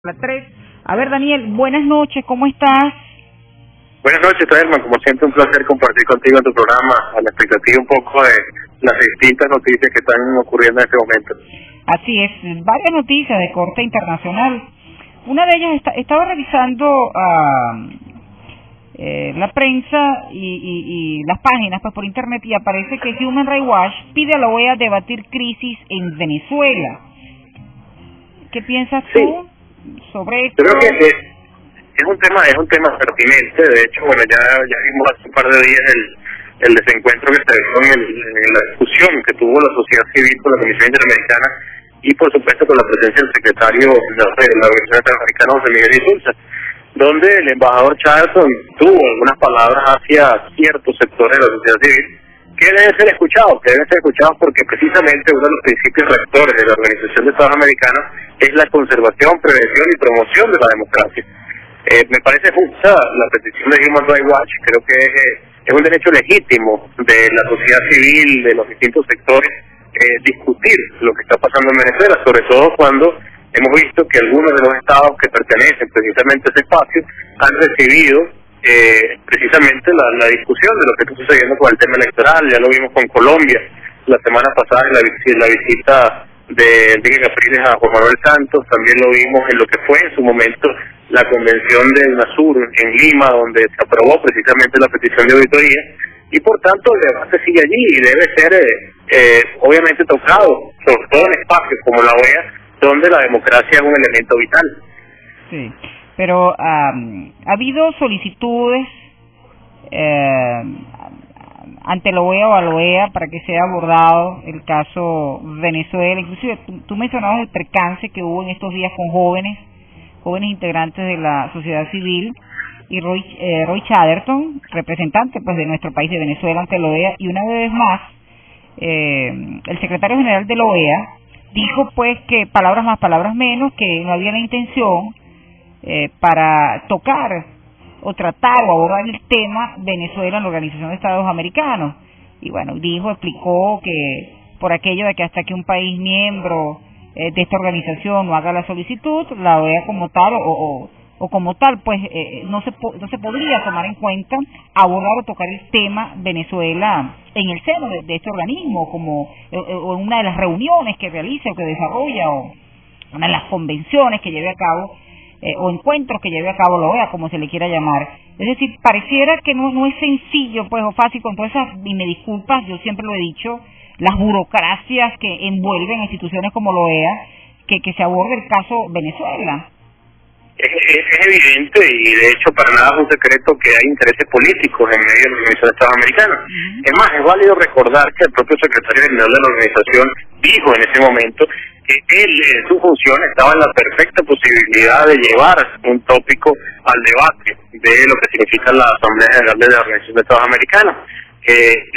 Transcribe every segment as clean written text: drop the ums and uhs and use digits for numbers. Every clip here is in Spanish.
La 3. A ver, Daniel, buenas noches, ¿cómo estás? Buenas noches, Telma. Como siempre, un placer compartir contigo en tu programa, a la expectativa un poco de las distintas noticias que están ocurriendo en este momento. Así es, varias noticias de corte internacional. Una de ellas, estaba revisando la prensa y las páginas pues por internet, y aparece que Human Rights Watch pide a la OEA debatir crisis en Venezuela. ¿Qué piensas tú sobre esto? Yo creo que es un tema pertinente. De hecho, bueno, ya vimos hace un par de días el desencuentro que se dio en la discusión que tuvo la sociedad civil con la Comisión Interamericana y, por supuesto, con la presencia del secretario de la Organización Interamericana, José Miguel Insulza, donde el embajador Charlton tuvo algunas palabras hacia ciertos sectores de la sociedad civil que deben ser escuchados, porque precisamente uno de los principios rectores de la Organización de Estados Americanos es la conservación, prevención y promoción de la democracia. Me parece justa la petición de Human Rights Watch. Creo que es un derecho legítimo de la sociedad civil, de los distintos sectores, discutir lo que está pasando en Venezuela, sobre todo cuando hemos visto que algunos de los estados que pertenecen precisamente a ese espacio han recibido precisamente la discusión de lo que está sucediendo con el tema electoral. Ya lo vimos con Colombia la semana pasada en la visita de Enrique Capriles a Juan Manuel Santos. También lo vimos en lo que fue en su momento la convención de UNASUR en Lima, donde se aprobó precisamente la petición de auditoría, y por tanto el debate sigue allí y debe ser obviamente tocado, sobre todo en espacios como la OEA, donde la democracia es un elemento vital. Sí, pero ha habido solicitudes ante la OEA o a la OEA para que sea abordado el caso Venezuela. Inclusive tú mencionabas el percance que hubo en estos días con jóvenes integrantes de la sociedad civil, y Roy Chatterton, representante pues de nuestro país, de Venezuela, ante la OEA. Y una vez más el secretario general de la OEA dijo pues que palabras más, palabras menos, que no había la intención para tocar o tratar o abordar el tema Venezuela en la Organización de Estados Americanos. Y bueno, explicó que por aquello de que hasta que un país miembro de esta organización no haga la solicitud, la OEA como tal o como tal pues no se podría tomar en cuenta abordar o tocar el tema Venezuela en el seno de este organismo, como o en una de las reuniones que realice o que desarrolla, o una de las convenciones que lleve a cabo, o encuentros que lleve a cabo la OEA, como se le quiera llamar. Es decir, pareciera que no es sencillo pues o fácil con todas esas, y me disculpas, yo siempre lo he dicho, las burocracias que envuelven instituciones como la OEA, que se aborde el caso Venezuela. Es evidente, y de hecho para nada es un secreto, que hay intereses políticos en medio de la Organización de Estados Americanos. Es más, es válido recordar que el propio secretario general de la organización dijo en ese momento que él, en su función, estaba en la perfecta posibilidad de llevar un tópico al debate de lo que significa la Asamblea General de la Organización de Estados Americanos.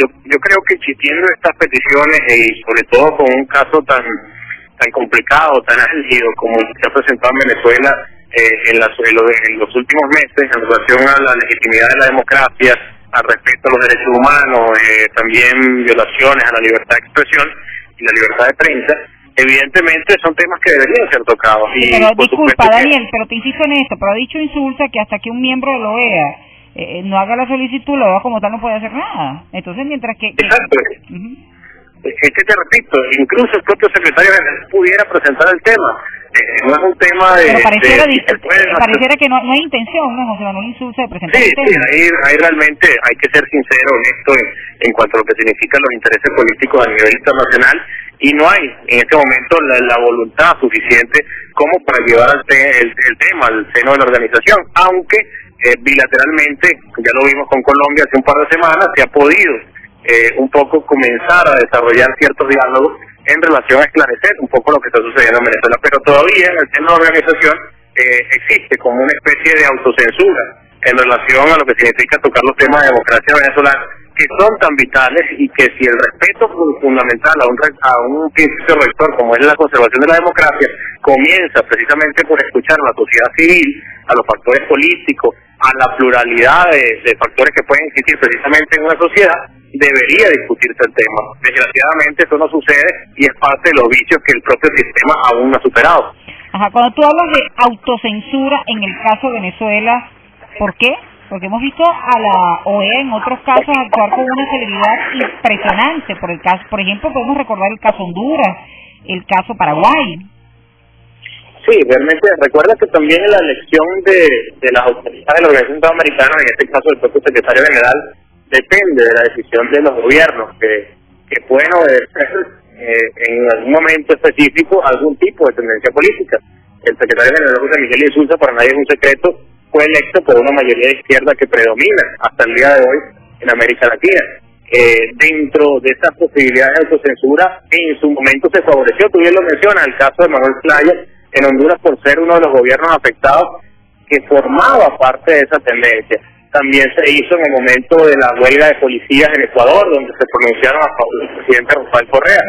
Yo creo que existiendo estas peticiones, y sobre todo con un caso tan complicado, tan álgido como el que se ha presentado en Venezuela en los últimos meses, en relación a la legitimidad de la democracia, al respeto a los derechos humanos, también violaciones a la libertad de expresión y la libertad de prensa, evidentemente son temas que deberían ser tocados. Sí, pero disculpa, Daniel, pero te insisto en esto, pero ha dicho Insulza que hasta que un miembro de la OEA no haga la solicitud, la OEA como tal no puede hacer nada. Entonces, mientras que... Exacto. Es que te repito, incluso el propio secretario general pudiera presentar el tema. No es un tema de... Pero pareciera que no hay intención, ¿no, José Manuel Insulza, de presentar el tema? Sí, ahí realmente hay que ser sincero, honesto en cuanto a lo que significan los intereses políticos a nivel internacional, y no hay en este momento la voluntad suficiente como para llevar el tema al seno de la organización, aunque bilateralmente, ya lo vimos con Colombia hace un par de semanas, se ha podido un poco comenzar a desarrollar ciertos diálogos en relación a esclarecer un poco lo que está sucediendo en Venezuela, pero todavía en el seno de la organización existe como una especie de autocensura en relación a lo que significa tocar los temas de democracia venezolana, que son tan vitales, y que si el respeto fundamental a un principio rector como es la conservación de la democracia comienza precisamente por escuchar a la sociedad civil, a los factores políticos, a la pluralidad de factores que pueden existir precisamente en una sociedad, debería discutirse el tema. Desgraciadamente eso no sucede, y es parte de los vicios que el propio sistema aún no ha superado. Ajá, cuando tú hablas de autocensura en el caso de Venezuela, ¿por qué? Porque hemos visto a la OEA en otros casos actuar con una celeridad impresionante. Por ejemplo, podemos recordar el caso Honduras, el caso Paraguay. Sí, realmente recuerda que también en la elección de las autoridades de la Organización Interamericana, en este caso el propio secretario general, depende de la decisión de los gobiernos que pueden obedecer en algún momento específico algún tipo de tendencia política. El secretario general José Miguel Insulza, para nadie es un secreto, fue electo por una mayoría de izquierda que predomina hasta el día de hoy en América Latina. Dentro de estas posibilidades de autocensura, en su momento se favoreció, tú bien lo mencionas, el caso de Manuel Zelaya en Honduras por ser uno de los gobiernos afectados que formaba parte de esa tendencia. También se hizo en el momento de la huelga de policías en Ecuador, donde se pronunciaron a favor del presidente Rafael Correa.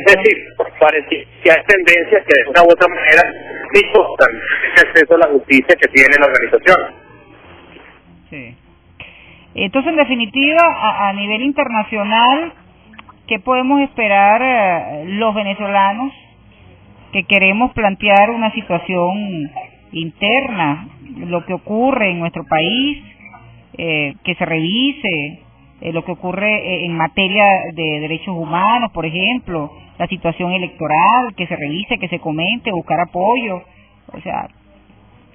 Es decir, parece que hay tendencias que de una u otra manera dificultan el acceso a la justicia que tiene la organización. Sí. Entonces, en definitiva, a nivel internacional, ¿qué podemos esperar los venezolanos que queremos plantear una situación interna, lo que ocurre en nuestro país, que se revise lo que ocurre en materia de derechos humanos, por ejemplo, la situación electoral, que se revise, que se comente, buscar apoyo? O sea,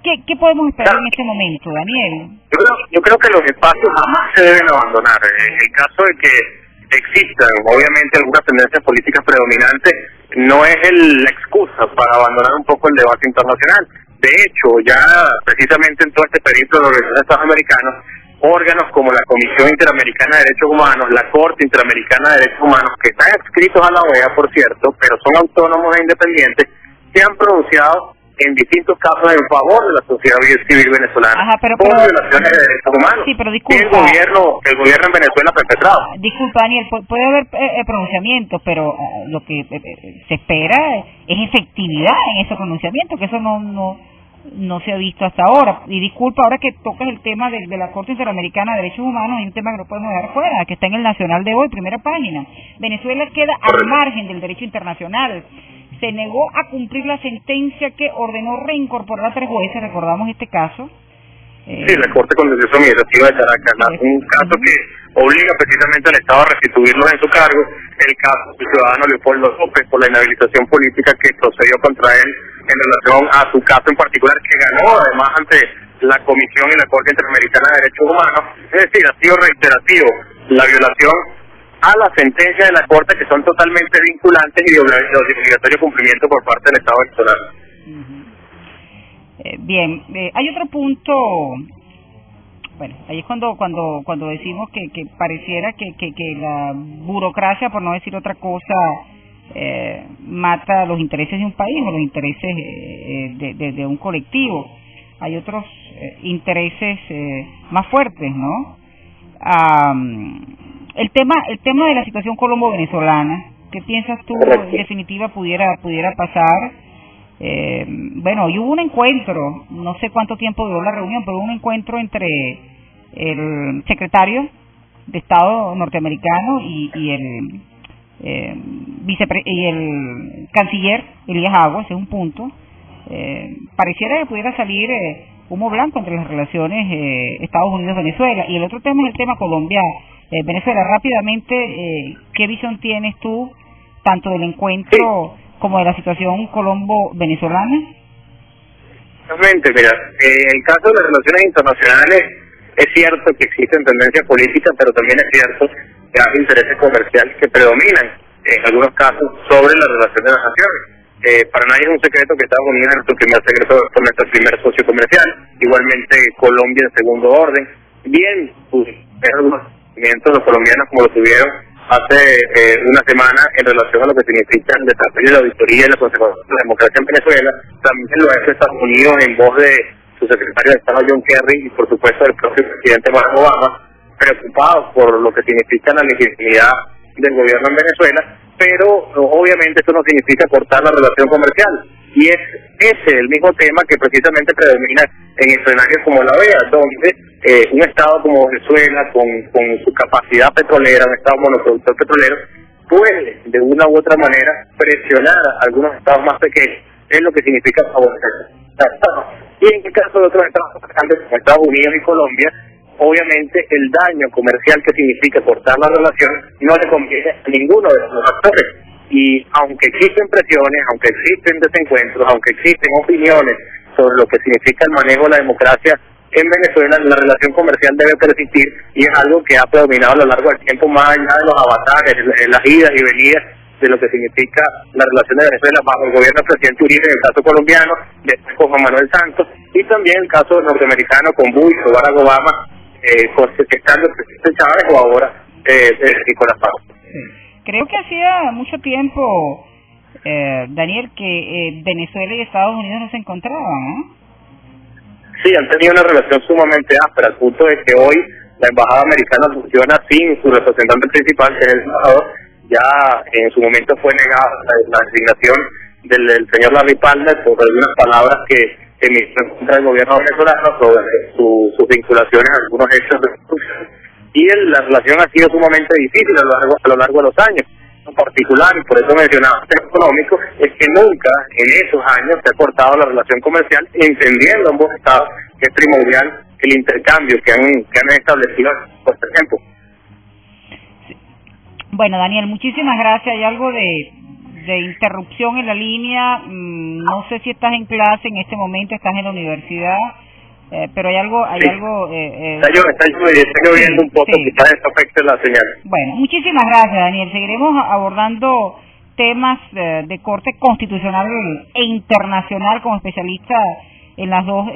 ¿qué podemos esperar en este momento, Daniel? Yo creo que los espacios jamás se deben abandonar. En el caso de que existan, obviamente, algunas tendencias políticas predominantes, no es la excusa para abandonar un poco el debate internacional. De hecho, ya precisamente en todo este periodo de la Organización de Estados Americanos, órganos como la Comisión Interamericana de Derechos Humanos, la Corte Interamericana de Derechos Humanos, que están adscritos a la OEA, por cierto, pero son autónomos e independientes, se han pronunciado en distintos casos en favor de la sociedad civil venezolana. Ajá, pero por violaciones de derechos humanos. Sí, pero disculpa, el gobierno en Venezuela ha perpetrado. Disculpa, Daniel, puede haber pronunciamientos, pero lo que se espera es efectividad en esos pronunciamientos, que eso no se ha visto hasta ahora. Y disculpa, ahora que tocas el tema de la Corte Interamericana de Derechos Humanos, hay un tema que no podemos dejar fuera, que está en el Nacional de hoy, primera página. Venezuela queda al margen del derecho internacional. Se negó a cumplir la sentencia que ordenó reincorporar a 3 jueces, recordamos este caso. Sí, la Corte Contencioso Administrativa de Caracas, un caso que obliga precisamente al Estado a restituirlos en su cargo, el caso del ciudadano Leopoldo López por la inhabilitación política que procedió contra él en relación a su caso en particular, que ganó además ante la Comisión y la Corte Interamericana de Derechos Humanos. Es decir, ha sido reiterativo la violación a las sentencias de la Corte, que son totalmente vinculantes y de obligatorio cumplimiento por parte del Estado venezolano. Bien, hay otro punto. Bueno, ahí es cuando decimos que pareciera que la burocracia, por no decir otra cosa, mata los intereses de un país o los intereses de un colectivo. Hay otros intereses más fuertes, ¿no? El tema de la situación colombo-venezolana, ¿qué piensas tú en definitiva pudiera pasar? Bueno, hoy hubo un encuentro, no sé cuánto tiempo duró la reunión, pero hubo un encuentro entre el secretario de Estado norteamericano y el canciller Elías Aguas, ese es un punto. Pareciera que pudiera salir humo blanco entre las relaciones Estados Unidos-Venezuela. Y el otro tema es el tema Colombia-Venezuela. Rápidamente, ¿qué visión tienes tú tanto del encuentro como de la situación colombo-venezolana? Realmente, mira, en el caso de las relaciones internacionales es cierto que existen tendencias políticas, pero también es cierto que hay intereses comerciales que predominan en algunos casos sobre la relación de las naciones. Para nadie es un secreto que Estados Unidos es nuestro primer socio comercial, igualmente Colombia en segundo orden. Bien, algunos movimientos los colombianos como lo tuvieron hace una semana en relación a lo que significa el desarrollo de la auditoría y la conservación de la democracia en Venezuela, también lo ha hecho Estados Unidos en voz de su secretario de Estado John Kerry y por supuesto del propio presidente Barack Obama, preocupados por lo que significa la legitimidad del gobierno en Venezuela, pero obviamente eso no significa cortar la relación comercial, y es ese el mismo tema que precisamente predomina en escenarios como la OEA, donde un estado como Venezuela, con su capacidad petrolera, un estado monoproductor petrolero, puede de una u otra manera presionar a algunos estados más pequeños es lo que significa favorecer. Y en el caso de otros estados grandes como Estados Unidos y Colombia, obviamente el daño comercial que significa cortar la relación no le conviene a ninguno de los actores. Y aunque existen presiones, aunque existen desencuentros, aunque existen opiniones sobre lo que significa el manejo de la democracia en Venezuela, la relación comercial debe persistir y es algo que ha predominado a lo largo del tiempo, más allá de los avatares, las idas y venidas de lo que significa la relación de Venezuela bajo el gobierno del presidente Uribe, en el caso colombiano, después con Juan Manuel Santos, y también el caso norteamericano con Bush o Barack Obama, estando el presidente Chávez o ahora Nicolás Maduro. Creo que hacía mucho tiempo, Daniel, que Venezuela y Estados Unidos no se encontraban, ¿no? Sí, han tenido una relación sumamente áspera, al punto de que hoy la embajada americana funciona sin su representante principal, que es el embajador. Ya en su momento fue negada la designación del señor Larry Palmer por algunas palabras que emitió en contra del gobierno venezolano sobre sus vinculaciones a algunos hechos de corrupción. Y la relación ha sido sumamente difícil a lo largo de los años. En particular, y por eso mencionaba el tema económico, es que nunca en esos años se ha cortado la relación comercial, entendiendo ambos estados que es primordial el intercambio que han establecido por este tiempo. Bueno, Daniel, muchísimas gracias. Hay algo de interrupción en la línea. No sé si estás en clase en este momento, estás en la universidad, pero hay algo... Está lloviendo un poco, quizás esto afecte la señal. Bueno, muchísimas gracias, Daniel. Seguiremos abordando temas de corte constitucional e internacional como especialista en las dos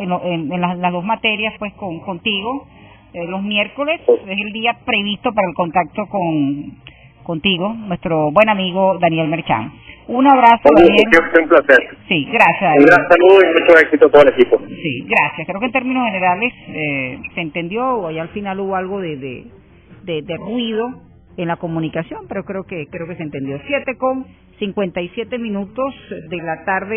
materias, pues contigo. Los miércoles es el día previsto para el contacto contigo, nuestro buen amigo Daniel Merchán. Un abrazo, Daniel. Siempre un placer. Sí, gracias. Un gran saludo y mucho éxito a todo el equipo. Sí, gracias. Creo que en términos generales se entendió, y al final hubo algo de ruido en la comunicación, pero creo que se entendió. 7:57 de la tarde.